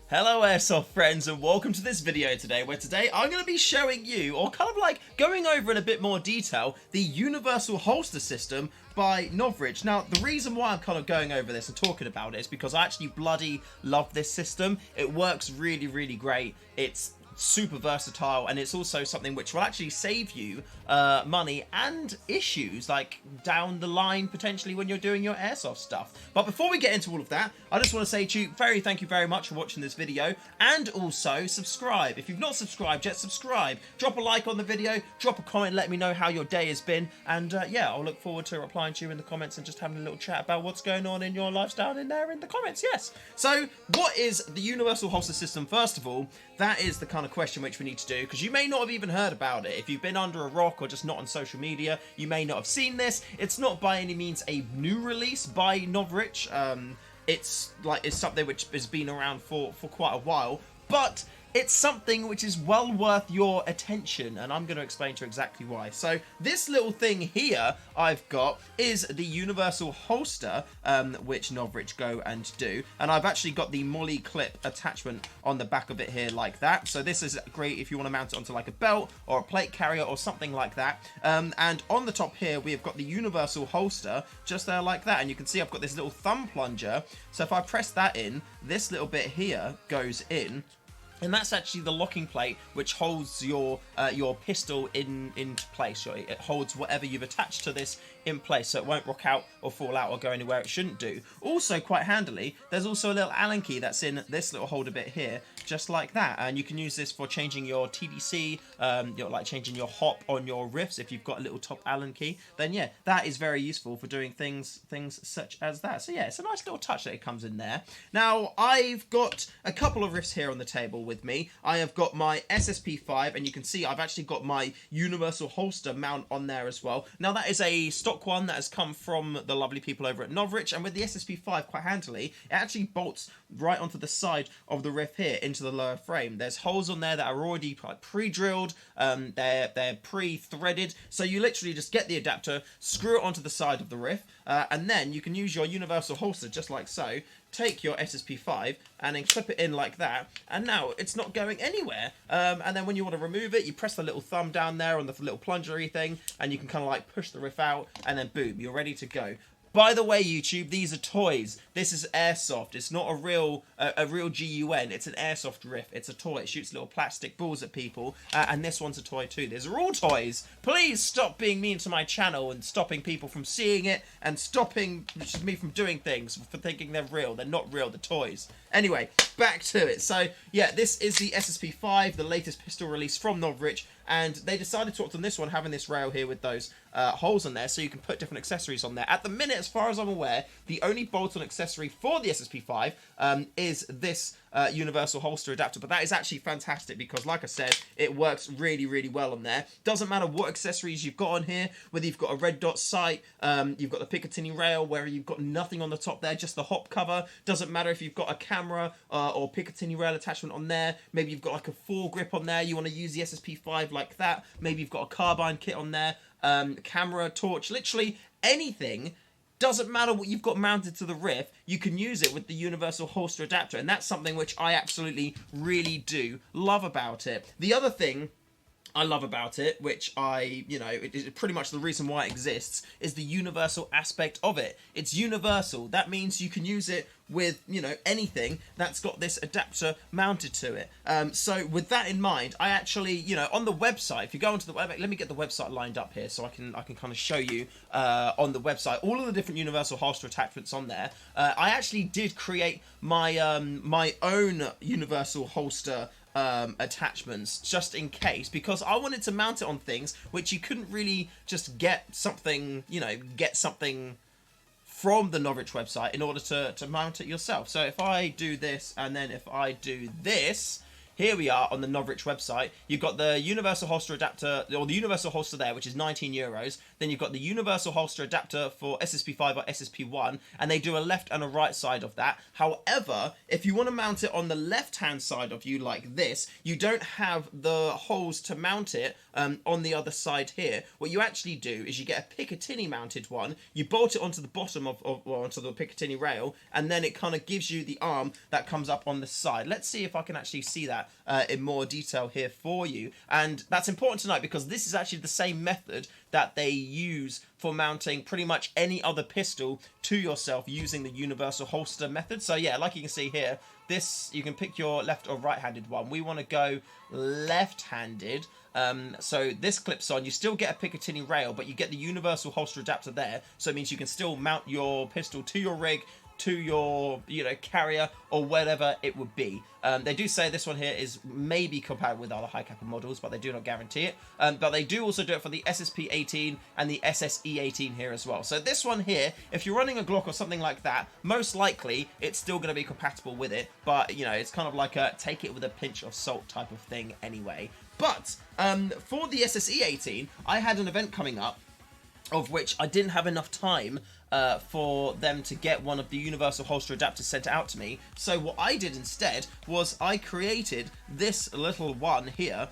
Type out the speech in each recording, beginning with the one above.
Hello Airsoft friends, and welcome to this video today, where today I'm going to be showing you, or kind of like going over in a bit more detail, the Universal Holster system by Novritsch. Now, the reason why I'm kind of going over this and talking about it is because I actually bloody love this system. It works really, really great. It's super versatile, and it's also something which will actually save you money and issues like down the line potentially when you're doing your airsoft stuff. But before we get into all of that, I just want to say to you thank you very much for watching this video, and also subscribe. If you've not subscribed yet, subscribe, drop a like on the video, drop a comment, let me know how your day has been, and yeah, I'll look forward to replying to you in the comments and just having a little chat about what's going on in your lifestyle in there in the comments. Yes, so what is the Universal Holster system? First of all, that is the kind of question which we need to do, because you may not have even heard about it. If you've been under a rock or just not on social media, you may not have seen this. It's not by any means a new release by Novritsch. It's something which has been around for quite a while, but it's something which is well worth your attention, and I'm going to explain to you exactly why. So this little thing here I've got is the Universal Holster, which Novritsch go and do, and I've actually got the Molly clip attachment on the back of it here like that. So this is great if you want to mount it onto like a belt or a plate carrier or something like that. And on the top here we have got the Universal Holster just there like that, and you can see I've got this little thumb plunger. So if I press that in, this little bit here goes in, and that's actually the locking plate which holds your pistol in place. It holds whatever you've attached to this in place, so it won't rock out or fall out or go anywhere it shouldn't do. Also, quite handily, there's also a little Allen key that's in this little holder bit here, just like that. And you can use this for changing your TDC, like changing your hop on your riffs. If you've got a little top Allen key, then yeah, that is very useful for doing things such as that. So yeah, it's a nice little touch that it comes in there. Now, I've got a couple of riffs here on the table with me. I have got my SSP5, and you can see I've actually got my Universal Holster mount on there as well. Now, that is a stock one that has come from the lovely people over at Novritsch, and with the SSP5, quite handily, it actually bolts right onto the side of the riff here into the lower frame. There's holes on there that are already pre-drilled, they're pre-threaded, so you literally just get the adapter, screw it onto the side of the riff, and then you can use your Universal Holster just like so, take your SSP5 and then clip it in like that, and now it's not going anywhere. And then when you want to remove it, you press the little thumb down there on the little plungery thing, and you can kind of like push the riff out, and then boom, you're ready to go. By the way, YouTube, these are toys. This is airsoft. It's not a real GUN. It's an airsoft riff. It's a toy. It shoots little plastic balls at people. And this one's a toy too. These are all toys. Please stop being mean to my channel and stopping people from seeing it and stopping me from doing things for thinking they're real. They're not real. They're toys. Anyway, back to it. So, yeah, this is the SSP5, the latest pistol release from Novritsch. And they decided to opt on this one, having this rail here with those holes in there, so you can put different accessories on there. At the minute, as far as I'm aware, the only bolt-on accessory for the SSP5 is this Universal Holster adapter, but that is actually fantastic because, like I said, it works really, really well on there. Doesn't matter what accessories you've got on here, whether you've got a red dot sight, you've got the Picatinny rail, where you've got nothing on the top there, just the hop cover. Doesn't matter if you've got a camera or Picatinny rail attachment on there. Maybe you've got like a foregrip on there, you want to use the SSP5 like that. Maybe you've got a carbine kit on there, camera, torch, literally anything. Doesn't matter what you've got mounted to the riff, you can use it with the Universal Holster adapter, and that's something which I absolutely really do love about it. The other thing I love about it, which it is pretty much the reason why it exists, is the universal aspect of it. It's universal. That means you can use it with, anything that's got this adapter mounted to it. So with that in mind, I actually, on the website, if you go onto the website, let me get the website lined up here so I can kind of show you on the website all of the different Universal Holster attachments on there. I actually did create my my own Universal Holster attachments just in case, because I wanted to mount it on things which you couldn't really just get something from the Novritsch website in order to mount it yourself. So if I do this and then if I do this here we are on the Novritsch website. You've got the Universal Holster adapter, or the Universal Holster there, which is €19. Then you've got the Universal Holster adapter for SSP5 or SSP1, and they do a left and a right side of that. However, if you want to mount it on the left-hand side of you like this, you don't have the holes to mount it on the other side here. What you actually do is you get a Picatinny mounted one, you bolt it onto the bottom or onto the Picatinny rail, and then it kind of gives you the arm that comes up on the side. Let's see if I can actually see that in more detail here for you. And that's important to note because this is actually the same method that they use for mounting pretty much any other pistol to yourself using the universal holster method. So yeah, like you can see here, this, you can pick your left or right-handed one. We want to go left-handed. So this clips on. You still get a Picatinny rail, but you get the universal holster adapter there. So it means you can still mount your pistol to your rig, to your, carrier, or whatever it would be. They do say this one here is maybe compatible with other high kappa models, but they do not guarantee it. But they do also do it for the SSP18 and the SSE18 here as well. So this one here, if you're running a Glock or something like that, most likely it's still going to be compatible with it. But, it's kind of like a take it with a pinch of salt type of thing anyway. But for the SSE18, I had an event coming up of which I didn't have enough time for them to get one of the universal holster adapters sent out to me. So what I did instead was I created this little one here,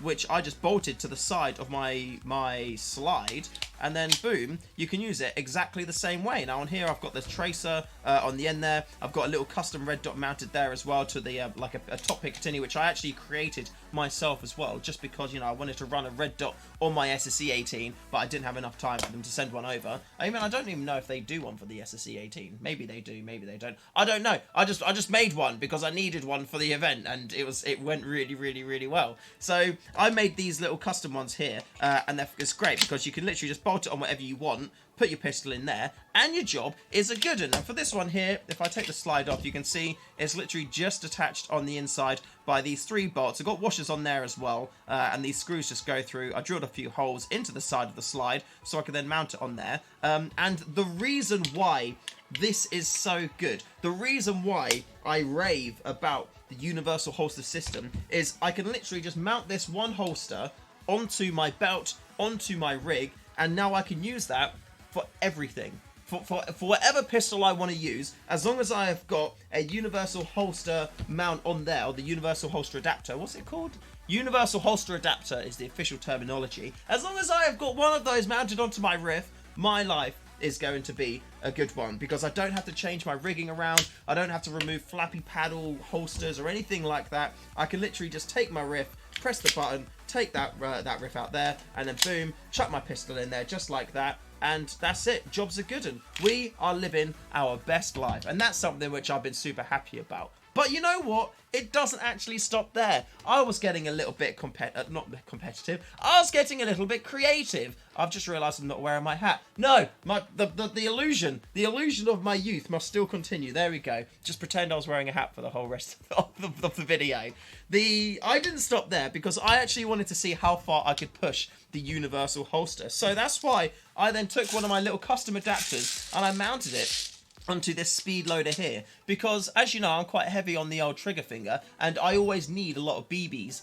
which I just bolted to the side of my slide, and then boom, you can use it exactly the same way. Now on here I've got this tracer on the end there. I've got a little custom red dot mounted there as well to the like a top Picatinny, which I actually created myself as well, just because I wanted to run a red dot on my SSE18, but I didn't have enough time for them to send one over. I don't even know if they do one for the SSE18. Maybe they do, maybe they don't. I don't know. I just made one because I needed one for the event, and it went really, really, really well. So I made these little custom ones here, and it's great because you can literally just bolt it on whatever you want, put your pistol in there, and your job is a good one. And for this one here, if I take the slide off, you can see it's literally just attached on the inside by these 3 bolts. I've got washers on there as well, and these screws just go through. I drilled a few holes into the side of the slide so I can then mount it on there. And the reason why this is so good, the reason why I rave about the universal holster system is I can literally just mount this one holster onto my belt, onto my rig, and now I can use that for everything. For whatever pistol I want to use, as long as I have got a universal holster mount on there, or the universal holster adapter. What's it called? Universal holster adapter is the official terminology. As long as I have got one of those mounted onto my riff, my life is going to be a good one, because I don't have to change my rigging around. I don't have to remove flappy paddle holsters or anything like that. I can literally just take my riff, press the button, take that riff out there, and then boom, chuck my pistol in there just like that. And that's it. Job's a good one. We are living our best life, and that's something which I've been super happy about. But you know what? It doesn't actually stop there. I was getting a little bit not competitive. I was getting a little bit creative. I've just realised I'm not wearing my hat. No, the illusion of my youth must still continue. There we go. Just pretend I was wearing a hat for the whole rest of the video. I didn't stop there because I actually wanted to see how far I could push the universal holster. So that's why I then took one of my little custom adapters and I mounted it onto this speed loader here, because as you know, I'm quite heavy on the old trigger finger, and I always need a lot of BBs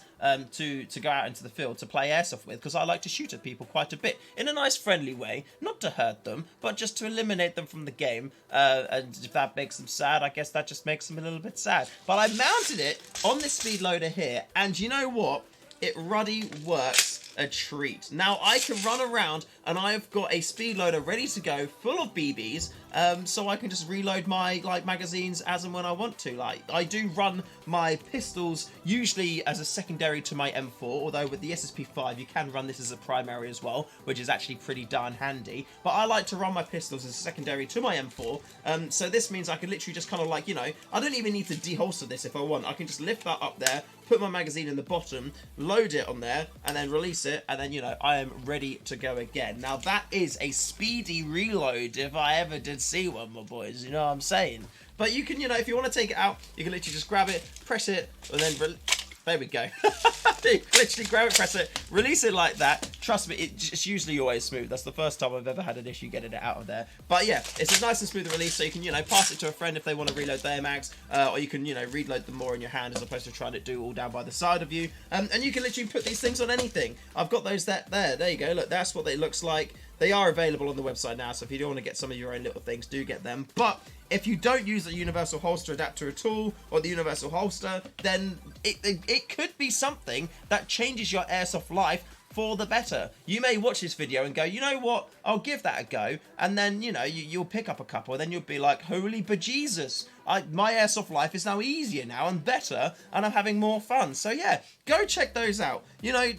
to go out into the field to play airsoft with, because I like to shoot at people quite a bit in a nice friendly way, not to hurt them, but just to eliminate them from the game. And if that makes them sad, I guess that just makes them a little bit sad. But I mounted it on this speed loader here, and you know what? It ruddy works a treat. Now I can run around and I've got a speed loader ready to go full of BBs, so I can just reload my magazines as and when I want to. I do run my pistols usually as a secondary to my M4, although with the SSP5 you can run this as a primary as well, which is actually pretty darn handy. But I like to run my pistols as a secondary to my M4, so this means I can literally just kind of I don't even need to deholster this if I want. I can just lift that up there, put my magazine in the bottom, load it on there, and then release it, and then I am ready to go again. Now that is a speedy reload if I ever did see one, my boys, you know what I'm saying? But you can, if you want to take it out, you can literally just grab it, press it, and then there we go. Literally grab it, press it, release it like that, trust me, it's usually always smooth. That's the first time I've ever had an issue getting it out of there. But yeah, it's a nice and smooth release, so you can, you know, pass it to a friend if they want to reload their mags, or you can, you know, reload them more in your hand as opposed to trying to do all down by the side of you. And you can literally put these things on anything. I've got those there you go. Look, that's what it looks like. They are available on the website now, so if you do want to get some of your own little things, do get them. But if you don't use the Universal Holster adapter at all, or the Universal Holster, then it could be something that changes your airsoft life for the better. You may watch this video and go, you know what, I'll give that a go, and then, you know, you'll pick up a couple, and then you'll be like, holy bejesus, my airsoft life is now easier now and better, and I'm having more fun. So yeah, go check those out. You know,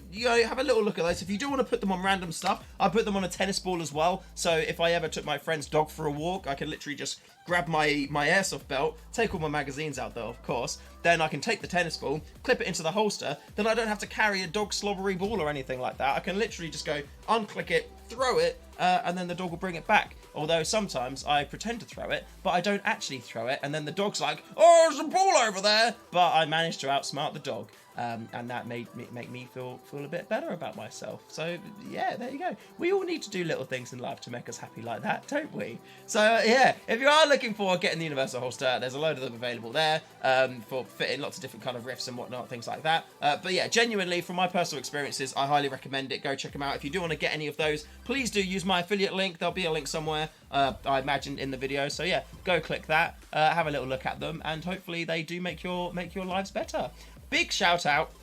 have a little look at those. If you do want to put them on random stuff, I put them on a tennis ball as well. So if I ever took my friend's dog for a walk, I can literally just grab my airsoft belt, take all my magazines out though, of course, then I can take the tennis ball, clip it into the holster, then I don't have to carry a dog slobbery ball or anything like that. I can literally just go, unclick it, throw it, and then the dog will bring it back. Although sometimes I pretend to throw it, but I don't actually throw it, and then the dog's like, oh, there's a ball over there, but I managed to outsmart the dog. And that made me feel a bit better about myself. So yeah, there you go. We all need to do little things in life to make us happy like that, don't we? So yeah, if you are looking for getting the Universal Holster, there's a load of them available there for fitting lots of different kind of riffs and whatnot, things like that. But yeah, genuinely, from my personal experiences, I highly recommend it. Go check them out. If you do want to get any of those, please do use my affiliate link. There'll be a link somewhere, I imagine, in the video. So yeah, go click that, have a little look at them, and hopefully they do make your lives better. Big shout out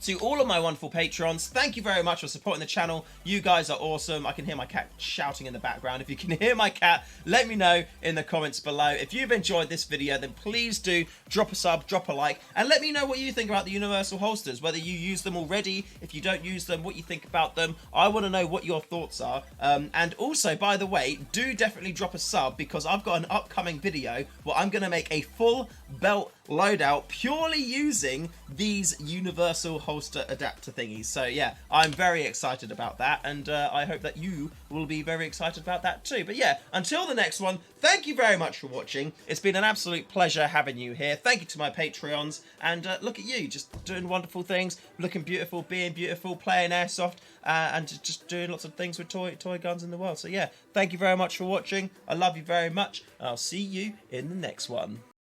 to all of my wonderful patrons. Thank you very much for supporting the channel. You guys are awesome. I can hear my cat shouting in the background. If you can hear my cat, let me know in the comments below. If you've enjoyed this video, then please do drop a sub, drop a like, and let me know what you think about the Universal Holsters, whether you use them already, if you don't use them, what you think about them. I want to know what your thoughts are. And also, by the way, do definitely drop a sub, because I've got an upcoming video where I'm going to make a full belt loadout purely using these Universal Holster adapter thingies. So yeah, I'm very excited about that, and I hope that you will be very excited about that too. But yeah, until the next one, thank you very much for watching. It's been an absolute pleasure having you here. Thank you to my Patreons, and look at you, just doing wonderful things, looking beautiful, being beautiful, playing airsoft, and just doing lots of things with toy guns in the world. So yeah, thank you very much for watching. I love you very much. I'll see you in the next one.